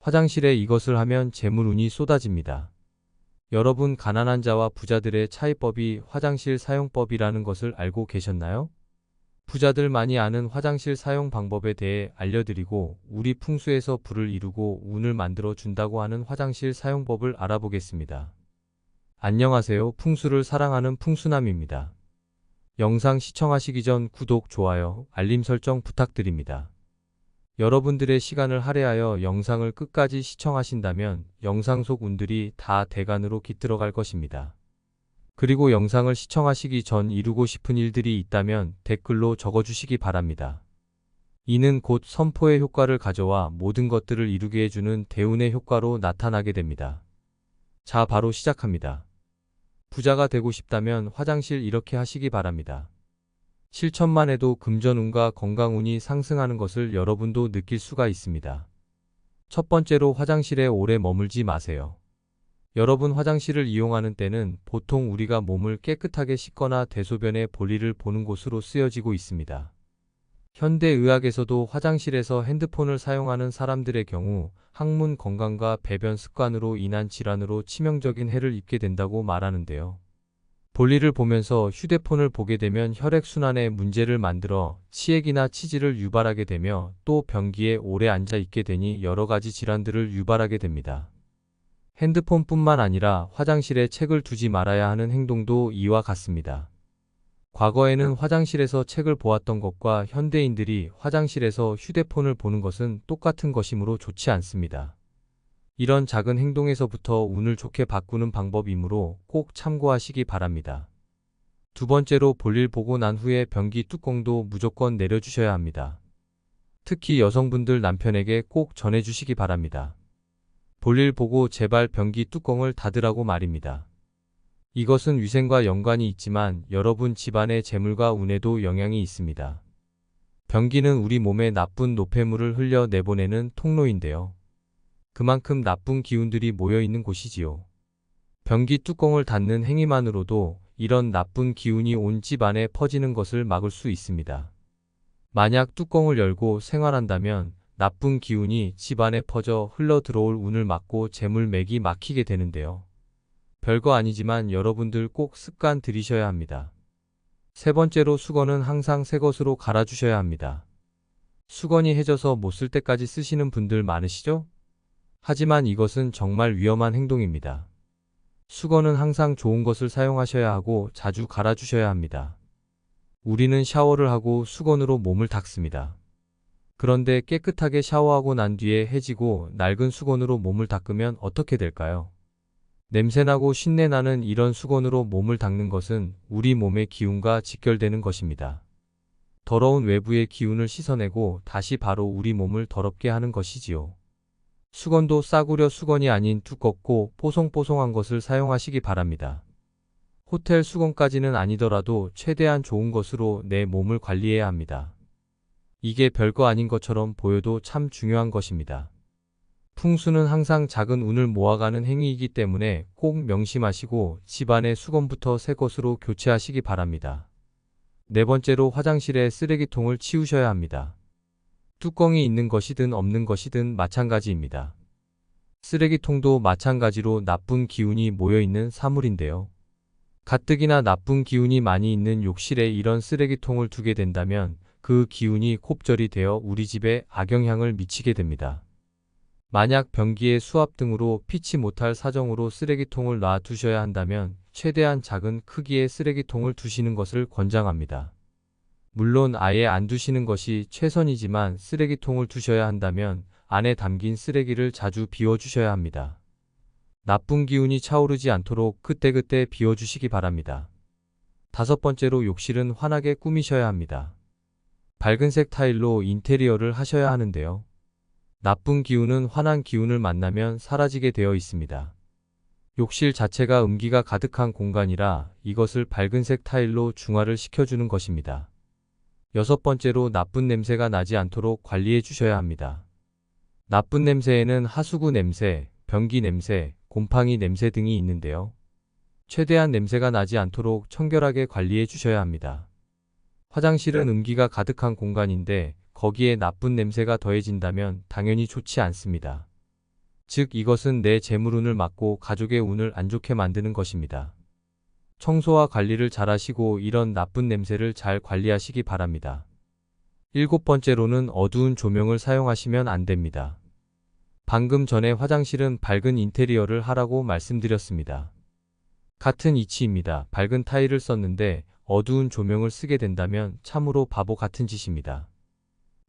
화장실에 이것을 하면 재물운이 쏟아집니다. 여러분, 가난한 자와 부자들의 차이법이 화장실 사용법이라는 것을 알고 계셨나요? 부자들만이 아는 화장실 사용 방법에 대해 알려드리고 우리 풍수에서 불을 이루고 운을 만들어 준다고 하는 화장실 사용법을 알아보겠습니다. 안녕하세요. 풍수를 사랑하는 풍수남입니다. 영상 시청하시기 전 구독, 좋아요, 알림 설정 부탁드립니다. 여러분들의 시간을 할애하여 영상을 끝까지 시청하신다면 영상 속 운들이 다 대간으로 깃들어갈 것입니다. 그리고 영상을 시청하시기 전 이루고 싶은 일들이 있다면 댓글로 적어주시기 바랍니다. 이는 곧 선포의 효과를 가져와 모든 것들을 이루게 해주는 대운의 효과로 나타나게 됩니다. 자, 바로 시작합니다. 부자가 되고 싶다면 화장실 이렇게 하시기 바랍니다. 실천만 해도 금전운과 건강운이 상승하는 것을 여러분도 느낄 수가 있습니다. 첫 번째로, 화장실에 오래 머물지 마세요. 여러분, 화장실을 이용하는 때는 보통 우리가 몸을 깨끗하게 씻거나 대소변의 볼일을 보는 곳으로 쓰여지고 있습니다. 현대의학에서도 화장실에서 핸드폰을 사용하는 사람들의 경우 항문 건강과 배변 습관으로 인한 질환으로 치명적인 해를 입게 된다고 말하는데요. 볼일을 보면서 휴대폰을 보게 되면 혈액순환에 문제를 만들어 치액이나 치질을 유발하게 되며 또 변기에 오래 앉아 있게 되니 여러 가지 질환들을 유발하게 됩니다. 핸드폰뿐만 아니라 화장실에 책을 두지 말아야 하는 행동도 이와 같습니다. 과거에는 화장실에서 책을 보았던 것과 현대인들이 화장실에서 휴대폰을 보는 것은 똑같은 것이므로 좋지 않습니다. 이런 작은 행동에서부터 운을 좋게 바꾸는 방법이므로 꼭 참고하시기 바랍니다. 두 번째로, 볼일 보고 난 후에 변기 뚜껑도 무조건 내려주셔야 합니다. 특히 여성분들 남편에게 꼭 전해주시기 바랍니다. 볼일 보고 제발 변기 뚜껑을 닫으라고 말입니다. 이것은 위생과 연관이 있지만 여러분 집안의 재물과 운에도 영향이 있습니다. 변기는 우리 몸에 나쁜 노폐물을 흘려 내보내는 통로인데요. 그만큼 나쁜 기운들이 모여 있는 곳이지요. 변기 뚜껑을 닫는 행위만으로도 이런 나쁜 기운이 온 집 안에 퍼지는 것을 막을 수 있습니다. 만약 뚜껑을 열고 생활한다면 나쁜 기운이 집 안에 퍼져 흘러 들어올 운을 막고 재물맥이 막히게 되는데요. 별거 아니지만 여러분들 꼭 습관 들이셔야 합니다. 세 번째로, 수건은 항상 새 것으로 갈아주셔야 합니다. 수건이 해져서 못 쓸 때까지 쓰시는 분들 많으시죠? 하지만 이것은 정말 위험한 행동입니다. 수건은 항상 좋은 것을 사용하셔야 하고 자주 갈아주셔야 합니다. 우리는 샤워를 하고 수건으로 몸을 닦습니다. 그런데 깨끗하게 샤워하고 난 뒤에 해지고 낡은 수건으로 몸을 닦으면 어떻게 될까요? 냄새나고 쉰내나는 이런 수건으로 몸을 닦는 것은 우리 몸의 기운과 직결되는 것입니다. 더러운 외부의 기운을 씻어내고 다시 바로 우리 몸을 더럽게 하는 것이지요. 수건도 싸구려 수건이 아닌 두껍고 뽀송뽀송한 것을 사용하시기 바랍니다. 호텔 수건까지는 아니더라도 최대한 좋은 것으로 내 몸을 관리해야 합니다. 이게 별거 아닌 것처럼 보여도 참 중요한 것입니다. 풍수는 항상 작은 운을 모아가는 행위이기 때문에 꼭 명심하시고 집안의 수건부터 새 것으로 교체하시기 바랍니다. 네 번째로, 화장실에 쓰레기통을 치우셔야 합니다. 뚜껑이 있는 것이든 없는 것이든 마찬가지입니다. 쓰레기통도 마찬가지로 나쁜 기운이 모여있는 사물인데요. 가뜩이나 나쁜 기운이 많이 있는 욕실에 이런 쓰레기통을 두게 된다면 그 기운이 곱절이 되어 우리 집에 악영향을 미치게 됩니다. 만약 변기에 수압 등으로 피치 못할 사정으로 쓰레기통을 놔 두셔야 한다면 최대한 작은 크기의 쓰레기통을 두시는 것을 권장합니다. 물론 아예 안 두시는 것이 최선이지만 쓰레기통을 두셔야 한다면 안에 담긴 쓰레기를 자주 비워주셔야 합니다. 나쁜 기운이 차오르지 않도록 그때그때 비워주시기 바랍니다. 다섯 번째로, 욕실은 환하게 꾸미셔야 합니다. 밝은색 타일로 인테리어를 하셔야 하는데요. 나쁜 기운은 환한 기운을 만나면 사라지게 되어 있습니다. 욕실 자체가 음기가 가득한 공간이라 이것을 밝은색 타일로 중화를 시켜주는 것입니다. 여섯 번째로, 나쁜 냄새가 나지 않도록 관리해 주셔야 합니다. 나쁜 냄새에는 하수구 냄새, 변기 냄새, 곰팡이 냄새 등이 있는데요. 최대한 냄새가 나지 않도록 청결하게 관리해 주셔야 합니다. 화장실은 음기가 가득한 공간인데 거기에 나쁜 냄새가 더해진다면 당연히 좋지 않습니다. 즉 이것은 내 재물운을 막고 가족의 운을 안 좋게 만드는 것입니다. 청소와 관리를 잘 하시고 이런 나쁜 냄새를 잘 관리하시기 바랍니다. 7번째로는 어두운 조명을 사용하시면 안 됩니다. 방금 전에 화장실은 밝은 인테리어를 하라고 말씀드렸습니다. 같은 이치입니다. 밝은 타일을 썼는데 어두운 조명을 쓰게 된다면 참으로 바보 같은 짓입니다.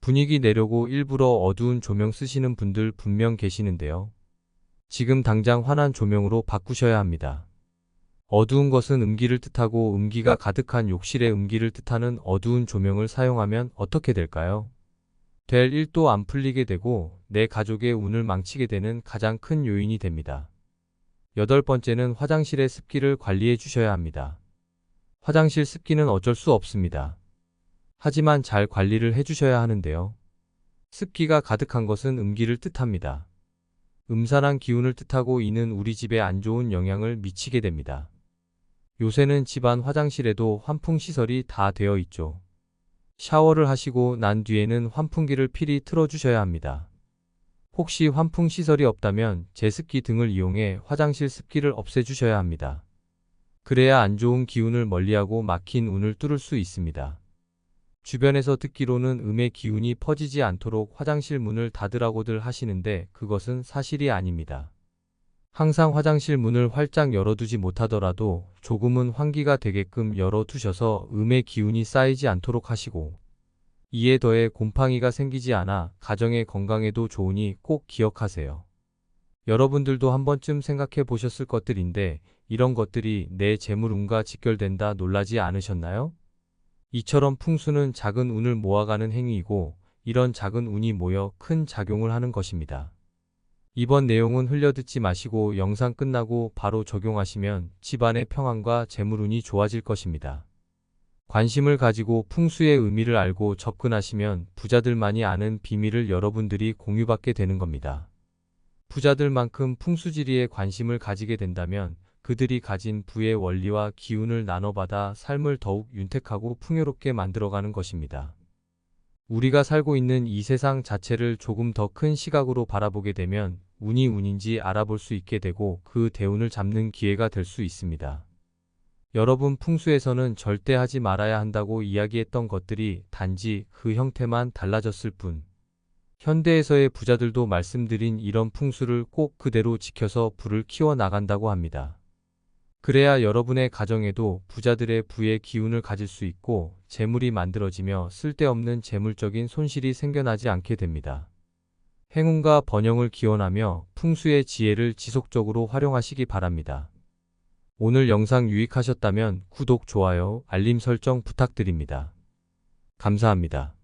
분위기 내려고 일부러 어두운 조명 쓰시는 분들 분명 계시는데요. 지금 당장 환한 조명으로 바꾸셔야 합니다. 어두운 것은 음기를 뜻하고 음기가 가득한 욕실에 음기를 뜻하는 어두운 조명을 사용하면 어떻게 될까요? 될 일도 안 풀리게 되고 내 가족의 운을 망치게 되는 가장 큰 요인이 됩니다. 8번째는 화장실의 습기를 관리해 주셔야 합니다. 화장실 습기는 어쩔 수 없습니다. 하지만 잘 관리를 해 주셔야 하는데요. 습기가 가득한 것은 음기를 뜻합니다. 음산한 기운을 뜻하고 이는 우리 집에 안 좋은 영향을 미치게 됩니다. 요새는 집안 화장실에도 환풍시설이 다 되어 있죠. 샤워를 하시고 난 뒤에는 환풍기를 필히 틀어주셔야 합니다. 혹시 환풍시설이 없다면 제습기 등을 이용해 화장실 습기를 없애주셔야 합니다. 그래야 안 좋은 기운을 멀리하고 막힌 운을 뚫을 수 있습니다. 주변에서 듣기로는 음의 기운이 퍼지지 않도록 화장실 문을 닫으라고들 하시는데 그것은 사실이 아닙니다. 항상 화장실 문을 활짝 열어두지 못하더라도 조금은 환기가 되게끔 열어두셔서 음의 기운이 쌓이지 않도록 하시고, 이에 더해 곰팡이가 생기지 않아 가정의 건강에도 좋으니 꼭 기억하세요. 여러분들도 한 번쯤 생각해 보셨을 것들인데 이런 것들이 내 재물운과 직결된다 놀라지 않으셨나요? 이처럼 풍수는 작은 운을 모아가는 행위이고 이런 작은 운이 모여 큰 작용을 하는 것입니다. 이번 내용은 흘려듣지 마시고 영상 끝나고 바로 적용하시면 집안의 평안과 재물운이 좋아질 것입니다. 관심을 가지고 풍수의 의미를 알고 접근하시면 부자들만이 아는 비밀을 여러분들이 공유받게 되는 겁니다. 부자들만큼 풍수지리에 관심을 가지게 된다면 그들이 가진 부의 원리와 기운을 나눠받아 삶을 더욱 윤택하고 풍요롭게 만들어가는 것입니다. 우리가 살고 있는 이 세상 자체를 조금 더 큰 시각으로 바라보게 되면 운이 운인지 알아볼 수 있게 되고 그 대운을 잡는 기회가 될 수 있습니다. 여러분, 풍수에서는 절대 하지 말아야 한다고 이야기했던 것들이 단지 그 형태만 달라졌을 뿐, 현대에서의 부자들도 말씀드린 이런 풍수를 꼭 그대로 지켜서 부를 키워 나간다고 합니다. 그래야 여러분의 가정에도 부자들의 부의 기운을 가질 수 있고 재물이 만들어지며 쓸데없는 재물적인 손실이 생겨나지 않게 됩니다. 행운과 번영을 기원하며 풍수의 지혜를 지속적으로 활용하시기 바랍니다. 오늘 영상 유익하셨다면 구독, 좋아요, 알림 설정 부탁드립니다. 감사합니다.